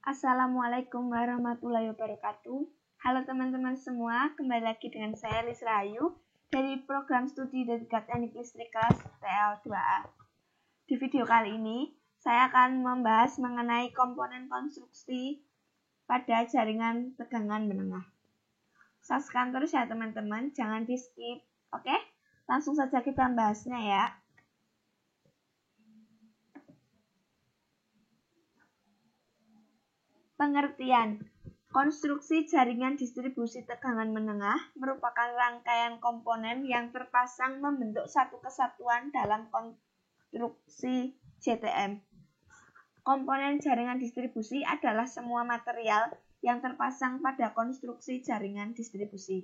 Assalamualaikum warahmatullahi wabarakatuh. Halo teman-teman semua, kembali lagi dengan saya Lis Rahayu dari program studi Dedikat Teknik Listrik kelas TL2A. Di video kali ini, saya akan membahas mengenai komponen konstruksi pada jaringan tegangan menengah. Saksikan terus ya teman-teman, jangan di skip. Oke, langsung saja kita bahasnya ya. Pengertian. Konstruksi jaringan distribusi tegangan menengah merupakan rangkaian komponen yang terpasang membentuk satu kesatuan dalam konstruksi JTM. Komponen jaringan distribusi adalah semua material yang terpasang pada konstruksi jaringan distribusi.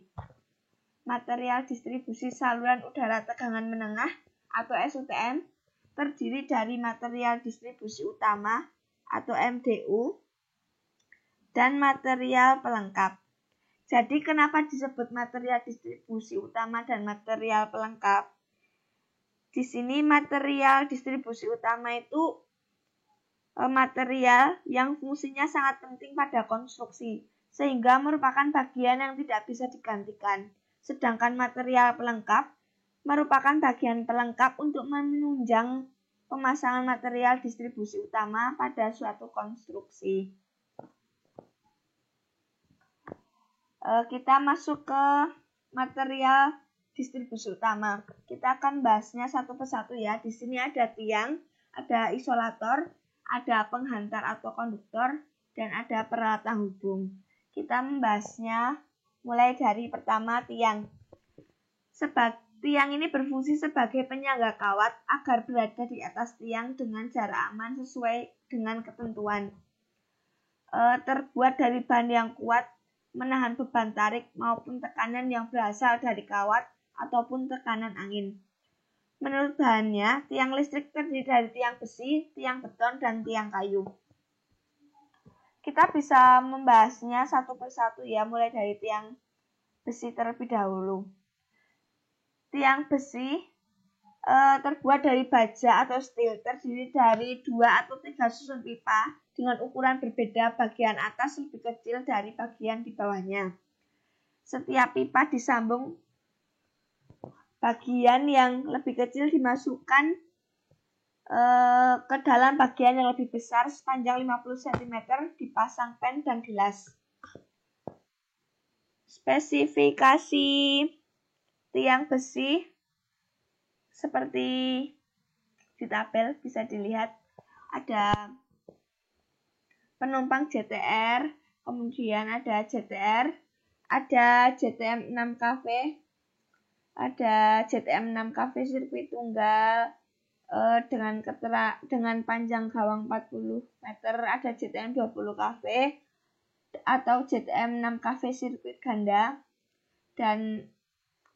Material distribusi saluran udara tegangan menengah atau SUTM terdiri dari material distribusi utama atau MDU dan material pelengkap. Jadi kenapa disebut material distribusi utama dan material pelengkap? Di sini material distribusi utama itu material yang fungsinya sangat penting pada konstruksi, sehingga merupakan bagian yang tidak bisa digantikan. Sedangkan material pelengkap merupakan bagian pelengkap untuk menunjang pemasangan material distribusi utama pada suatu konstruksi. Kita masuk ke material distribusi utama. Kita akan bahasnya satu persatu ya. Di sini ada tiang, ada isolator, ada penghantar atau konduktor, dan ada peralatan hubung. Kita membahasnya mulai dari pertama tiang. Tiang ini berfungsi sebagai penyangga kawat agar berada di atas tiang dengan jarak aman sesuai dengan ketentuan. Terbuat dari bahan yang kuat, menahan beban tarik maupun tekanan yang berasal dari kawat ataupun tekanan angin. Menurut bahannya, tiang listrik terdiri dari tiang besi, tiang beton, dan tiang kayu. Kita bisa membahasnya satu persatu ya, mulai dari tiang besi terlebih dahulu. Tiang besi terbuat dari baja atau steel, terdiri dari 2 atau 3 susun pipa dengan ukuran berbeda. Bagian atas lebih kecil dari bagian di bawahnya. Setiap pipa disambung, bagian yang lebih kecil dimasukkan ke dalam bagian yang lebih besar sepanjang 50 cm, dipasang pen dan gelas. Spesifikasi tiang besi seperti di tabel bisa dilihat, ada penumpang JTR, kemudian ada JTR, ada JTM 6 KV, ada JTM 6 KV sirkuit tunggal dengan panjang gawang 40 meter, ada JTM 20 KV atau JTM 6 KV sirkuit ganda, dan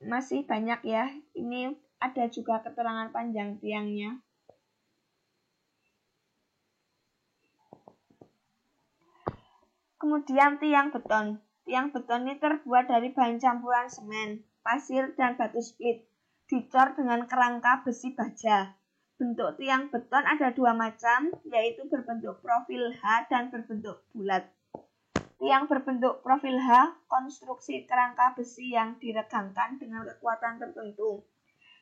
masih banyak ya. Ini ada juga keterangan panjang tiangnya. Kemudian tiang beton. Tiang beton ini terbuat dari bahan campuran semen, pasir, dan batu split, dicor dengan kerangka besi baja. Bentuk tiang beton ada 2 macam, yaitu berbentuk profil H dan berbentuk bulat. Tiang berbentuk profil H, konstruksi kerangka besi yang diregangkan dengan kekuatan tertentu,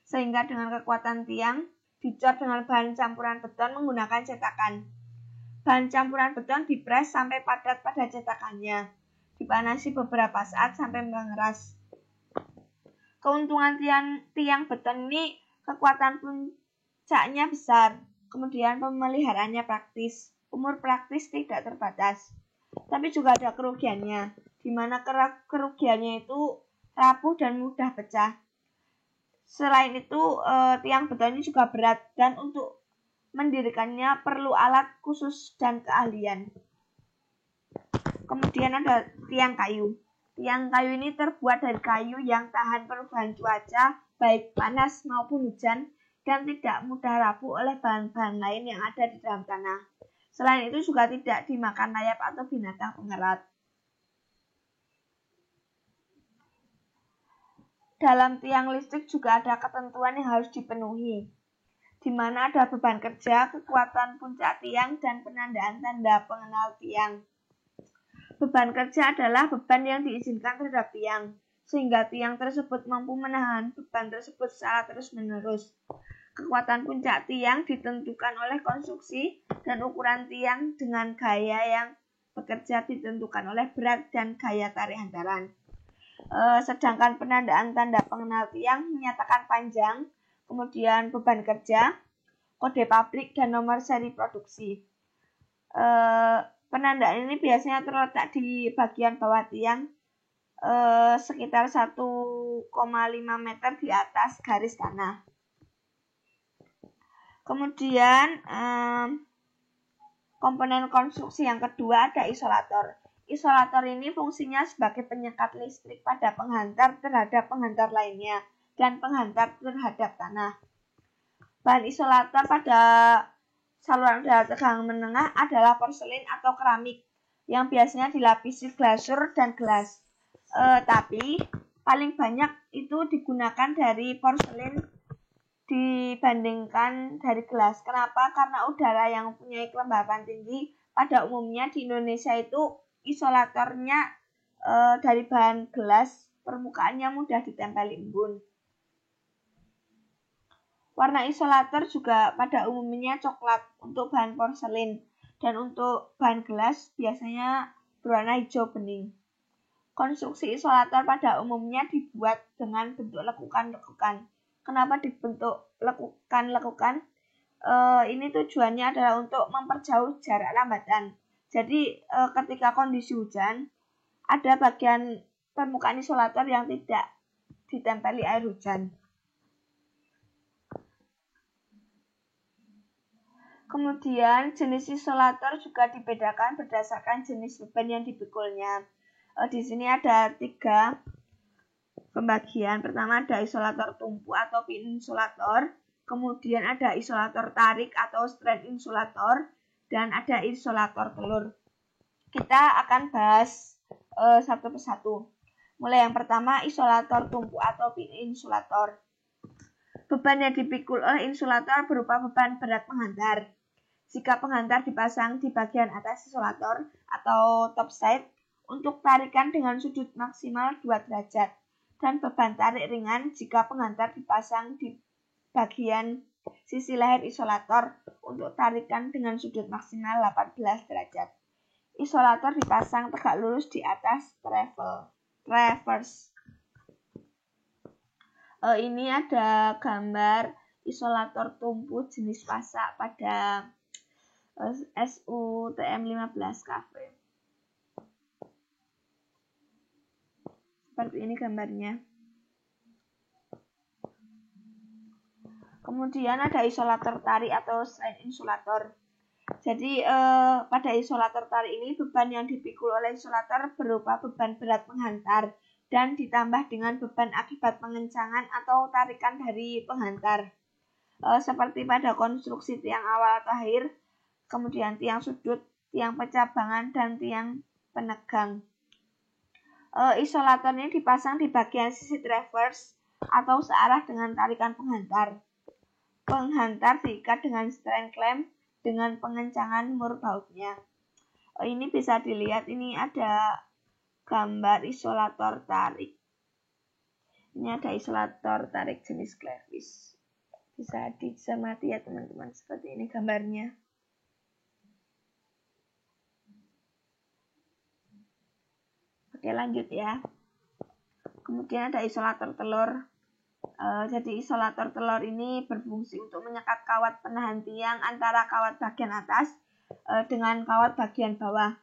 sehingga dengan kekuatan tiang dicor dengan bahan campuran beton menggunakan cetakan. Bahan campuran beton dipres sampai padat pada cetakannya, dipanasi beberapa saat sampai mengeras. Keuntungan tiang beton ini, kekuatan puncaknya besar, kemudian pemeliharaannya praktis, umur praktis tidak terbatas. Tapi juga ada kerugiannya, di mana kerugiannya itu rapuh dan mudah pecah. Selain itu, tiang beton ini juga berat dan untuk mendirikannya perlu alat khusus dan keahlian. Kemudian ada tiang kayu. Tiang kayu ini terbuat dari kayu yang tahan perubahan cuaca, baik panas maupun hujan, dan tidak mudah rapuh oleh bahan-bahan lain yang ada di dalam tanah. Selain itu juga tidak dimakan rayap atau binatang pengerat. Dalam tiang listrik juga ada ketentuan yang harus dipenuhi, di mana ada beban kerja, kekuatan puncak tiang, dan penandaan tanda pengenal tiang. Beban kerja adalah beban yang diizinkan terhadap tiang, sehingga tiang tersebut mampu menahan beban tersebut secara terus-menerus. Kekuatan puncak tiang ditentukan oleh konstruksi dan ukuran tiang, dengan gaya yang bekerja ditentukan oleh berat dan gaya tarik hantaran. Sedangkan penandaan tanda pengenal tiang menyatakan panjang, kemudian beban kerja, kode pabrik, dan nomor seri produksi. Penandaan ini biasanya terletak di bagian bawah tiang, sekitar 1,5 meter di atas garis tanah. Kemudian komponen konstruksi yang kedua ada isolator. Isolator ini fungsinya sebagai penyekat listrik pada penghantar terhadap penghantar lainnya dan penghantar terhadap tanah. Bahan isolator pada saluran udara tegangan menengah adalah porselin atau keramik yang biasanya dilapisi glasur dan gelas. Tapi paling banyak itu digunakan dari porselin dibandingkan dari gelas. Kenapa? Karena udara yang mempunyai kelembapan tinggi pada umumnya di Indonesia itu isolatornya dari bahan gelas, permukaannya mudah ditempeli embun. Warna isolator juga pada umumnya coklat untuk bahan porselin, dan untuk bahan gelas biasanya berwarna hijau bening. Konstruksi isolator pada umumnya dibuat dengan bentuk lekukan-lekukan. Kenapa dibentuk lekukan-lekukan? Ini tujuannya adalah untuk memperjauh jarak lambatan. Jadi ketika kondisi hujan, ada bagian permukaan isolator yang tidak ditempeli air hujan. Kemudian jenis isolator juga dibedakan berdasarkan jenis beban yang dipikulnya. Di sini ada 3 pembagian. Pertama ada isolator tumpu atau pin insulator, kemudian ada isolator tarik atau strand insulator, dan ada isolator telur. Kita akan bahas satu persatu. Mulai yang pertama, isolator tumpu atau pin insulator. Beban yang dipikul oleh insulator berupa beban berat penghantar. Jika penghantar dipasang di bagian atas isolator atau top side untuk tarikan dengan sudut maksimal 2 derajat, dan beban tarik ringan jika penghantar dipasang di bagian sisi leher isolator untuk tarikan dengan sudut maksimal 18 derajat. Isolator dipasang tegak lurus di atas traverse. Ini ada gambar isolator tumpu jenis pasak pada SUTM 15 KV. Seperti ini gambarnya. Kemudian ada isolator tarik atau strand insulator. Jadi pada isolator tarik ini beban yang dipikul oleh isolator berupa beban berat penghantar dan ditambah dengan beban akibat pengencangan atau tarikan dari penghantar. Seperti pada konstruksi tiang awal atau akhir, kemudian tiang sudut, tiang pencabangan, dan tiang penegang. Isolator ini dipasang di bagian sisi traverse atau searah dengan tarikan penghantar. Penghantar diikat dengan strand clamp dengan pengencangan mur bautnya. Ini bisa dilihat, ini ada gambar isolator tarik. Ini ada isolator tarik jenis Clevis. Bisa dicermati ya teman-teman, seperti ini gambarnya. Oke, lanjut ya. Kemudian ada isolator telur. Jadi isolator telur ini berfungsi untuk menyekat kawat penahan tiang antara kawat bagian atas dengan kawat bagian bawah.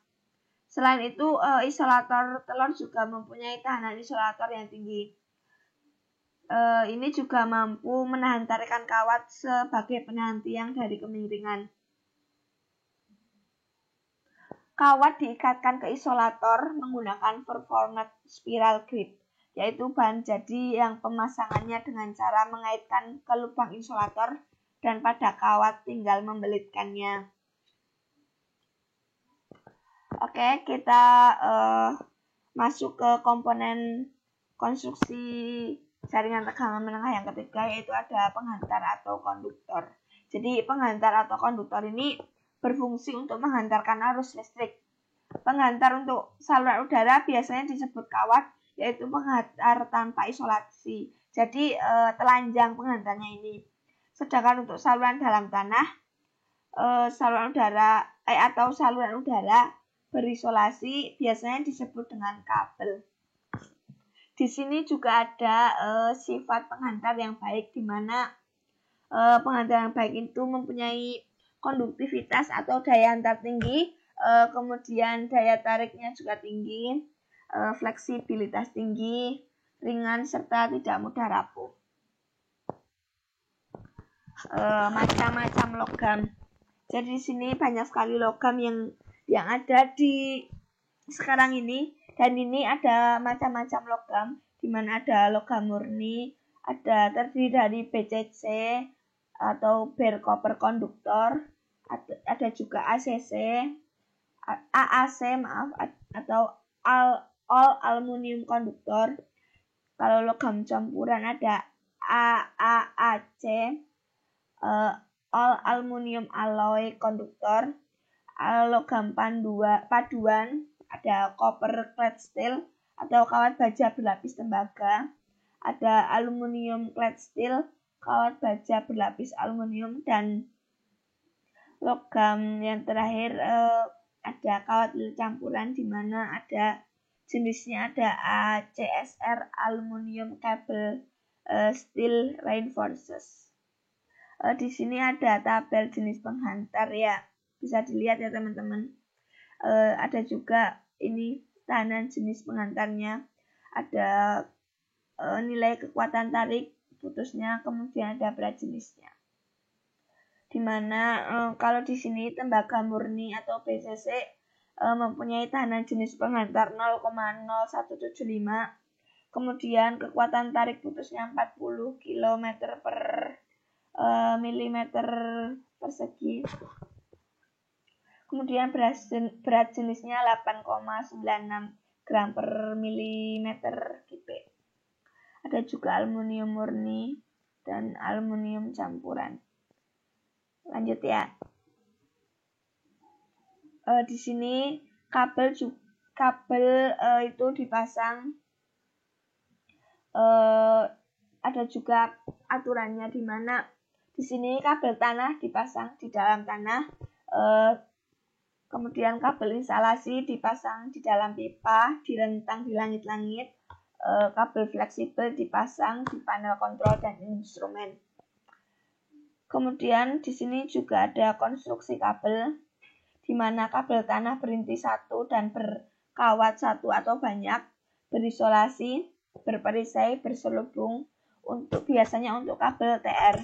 Selain itu, isolator telur juga mempunyai tahanan isolator yang tinggi. Ini juga mampu menahan tarikan kawat sebagai penahan tiang dari kemiringan. Kawat diikatkan ke isolator menggunakan performed spiral grip, yaitu bahan jadi yang pemasangannya dengan cara mengaitkan ke lubang isolator dan pada kawat tinggal membelitkannya. Oke, kita masuk ke komponen konstruksi jaringan tegangan menengah yang ketiga, yaitu ada penghantar atau konduktor. Jadi penghantar atau konduktor ini berfungsi untuk menghantarkan arus listrik. Penghantar untuk saluran udara biasanya disebut kawat, yaitu penghantar tanpa isolasi. Jadi telanjang penghantarnya ini. Sedangkan untuk saluran dalam tanah, saluran udara atau saluran udara berisolasi biasanya disebut dengan kabel. Di sini juga ada sifat penghantar yang baik, di mana penghantar yang baik itu mempunyai konduktivitas atau daya antar tinggi, kemudian daya tariknya juga tinggi, fleksibilitas tinggi, ringan, serta tidak mudah rapuh. Macam-macam logam. Jadi di sini banyak sekali logam yang ada di sekarang ini, dan ini ada macam-macam logam, di mana ada logam murni, ada terdiri dari BCC atau bare copper konduktor, ada juga AAC atau all aluminium konduktor. Kalau logam campuran ada AAC, all aluminium alloy konduktor. Logam paduan ada copper clad steel atau kawat baja berlapis tembaga, ada aluminium clad steel, kawat baja berlapis aluminium, dan logam yang terakhir ada kawat campuran, di mana ada jenisnya ada ACSR, aluminium cable steel reinforces. Di sini ada tabel jenis penghantar ya, bisa dilihat ya teman-teman. Ada juga ini tahanan jenis penghantarnya, ada nilai kekuatan tarik putusnya, kemudian ada berat jenisnya. Dimana kalau di sini tembaga murni atau BCC mempunyai tahanan jenis penghantar 0,0175, kemudian kekuatan tarik putusnya 40 km per milimeter persegi. Kemudian berat jenisnya 8,96 gram per milimeter kubik. Ada juga aluminium murni dan aluminium campuran. Lanjut ya. Di sini kabel itu dipasang. Ada juga aturannya, di mana di sini kabel tanah dipasang di dalam tanah. Kemudian kabel instalasi dipasang di dalam pipa, direntang di langit-langit. Kabel fleksibel dipasang di panel kontrol dan instrumen. Kemudian di sini juga ada konstruksi kabel, di mana kabel tanah berinti satu dan berkawat satu atau banyak, berisolasi, berperisai, berselubung, biasanya untuk kabel TR.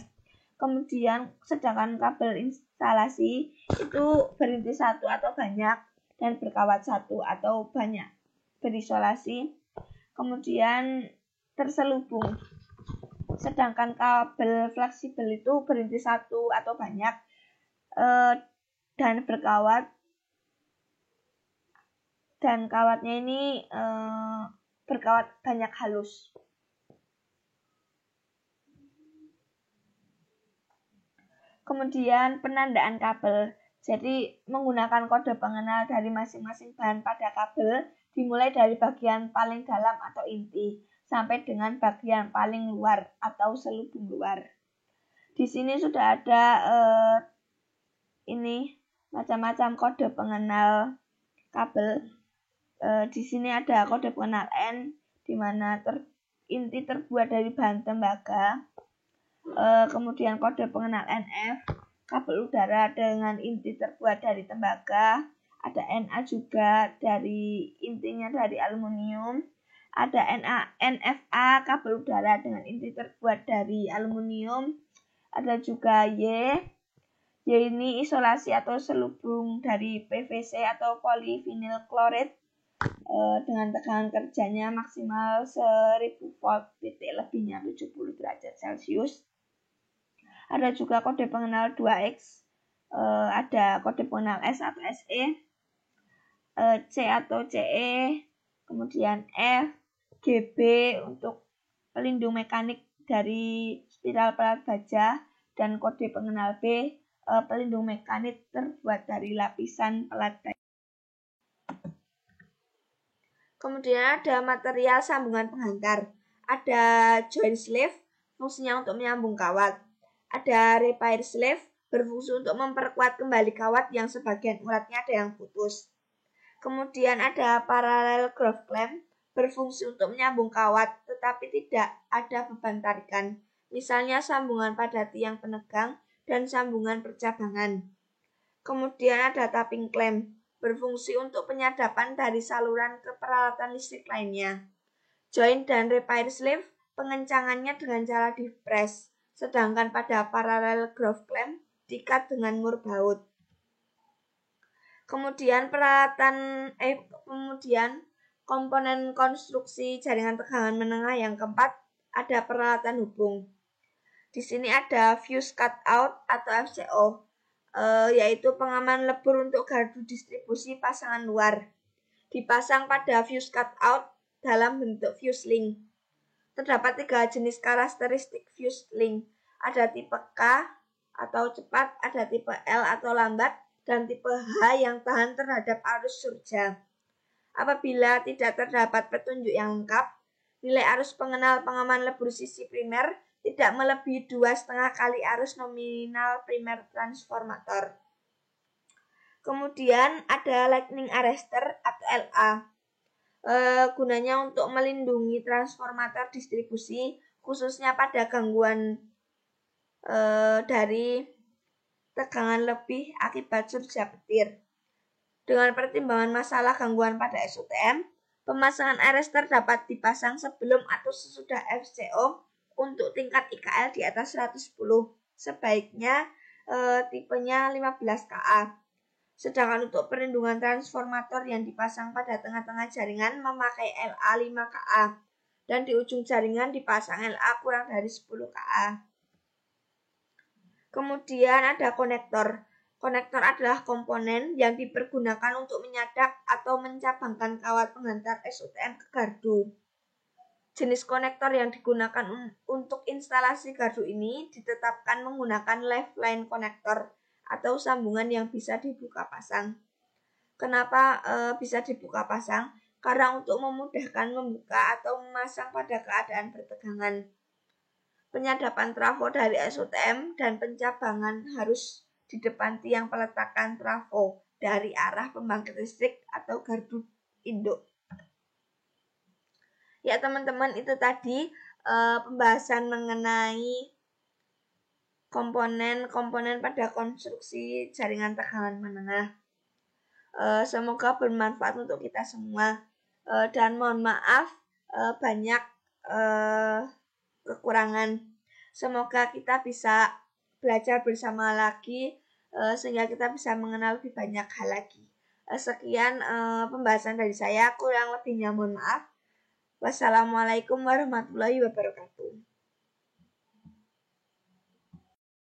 Kemudian sedangkan kabel instalasi itu berinti satu atau banyak dan berkawat satu atau banyak, berisolasi, kemudian terselubung. Sedangkan kabel fleksibel itu berinti satu atau banyak dan berkawat, dan kawatnya ini berkawat banyak halus. Kemudian penandaan kabel. Jadi menggunakan kode pengenal dari masing-masing bahan pada kabel, dimulai dari bagian paling dalam atau inti sampai dengan bagian paling luar atau selubung luar. Di sini sudah ada ini macam-macam kode pengenal kabel. Di sini ada kode pengenal N, di mana inti terbuat dari bahan tembaga. Kemudian kode pengenal NF, kabel udara dengan inti terbuat dari tembaga. Ada Na juga, dari intinya dari aluminium. Ada NFA, kabel udara dengan inti terbuat dari aluminium. Ada juga Y ini isolasi atau selubung dari PVC atau polyvinyl chloride dengan tekanan kerjanya maksimal 1000 volt, titik lebihnya 70 derajat Celcius. Ada juga kode pengenal 2X, ada kode pengenal S atau SE, C atau CE, kemudian F, GB untuk pelindung mekanik dari spiral pelat baja, dan kode pengenal B, pelindung mekanik terbuat dari lapisan pelat baja. Kemudian ada material sambungan penghantar. Ada join sleeve, fungsinya untuk menyambung kawat. Ada repair sleeve, berfungsi untuk memperkuat kembali kawat yang sebagian uratnya ada yang putus. Kemudian ada parallel groove clamp, berfungsi untuk menyambung kawat tetapi tidak ada beban tarikan. Misalnya sambungan pada tiang penegang dan sambungan percabangan. Kemudian ada tapping clamp, berfungsi untuk penyadapan dari saluran ke peralatan listrik lainnya. Join dan repair sleeve, pengencangannya dengan cara di-press, sedangkan pada parallel groove clamp diikat dengan mur baut. Kemudian komponen konstruksi jaringan tegangan menengah yang keempat ada peralatan hubung. Di sini ada fuse cutout atau FCO, yaitu pengaman lebur untuk gardu distribusi pasangan luar. Dipasang pada fuse cutout dalam bentuk fuse link. Terdapat 3 jenis karakteristik fuse link. Ada tipe K atau cepat, ada tipe L atau lambat, dan tipe H yang tahan terhadap arus surja. Apabila tidak terdapat petunjuk yang lengkap, nilai arus pengenal pengaman lebur sisi primer tidak melebihi 2,5 kali arus nominal primer transformator. Kemudian ada lightning arrester atau LA. Gunanya untuk melindungi transformator distribusi, khususnya pada gangguan dari tegangan lebih akibat surja petir. Dengan pertimbangan masalah gangguan pada SOTM, pemasangan arrester dapat dipasang sebelum atau sesudah FCO untuk tingkat IKL di atas 110. Sebaiknya tipenya 15 kA. Sedangkan untuk perlindungan transformator yang dipasang pada tengah-tengah jaringan memakai LA 5 kA. Dan di ujung jaringan dipasang LA kurang dari 10 kA. Kemudian ada konektor. Konektor adalah komponen yang dipergunakan untuk menyadap atau mencabangkan kawat penghantar SOTM ke gardu. Jenis konektor yang digunakan untuk instalasi gardu ini ditetapkan menggunakan lifeline konektor atau sambungan yang bisa dibuka pasang. Kenapa bisa dibuka pasang? Karena untuk memudahkan membuka atau memasang pada keadaan bertegangan. Penyadapan trafo dari SOTM dan pencabangan harus di depan tiang peletakan trafo dari arah pembangkit listrik atau gardu induk. Ya teman-teman, itu tadi pembahasan mengenai komponen-komponen pada konstruksi jaringan tegangan menengah. Semoga bermanfaat untuk kita semua. Dan mohon maaf banyak kekurangan. Semoga kita bisa belajar bersama lagi sehingga kita bisa mengenal lebih banyak hal lagi. Sekian pembahasan dari saya. Kurang lebihnya mohon maaf. Wassalamualaikum warahmatullahi wabarakatuh.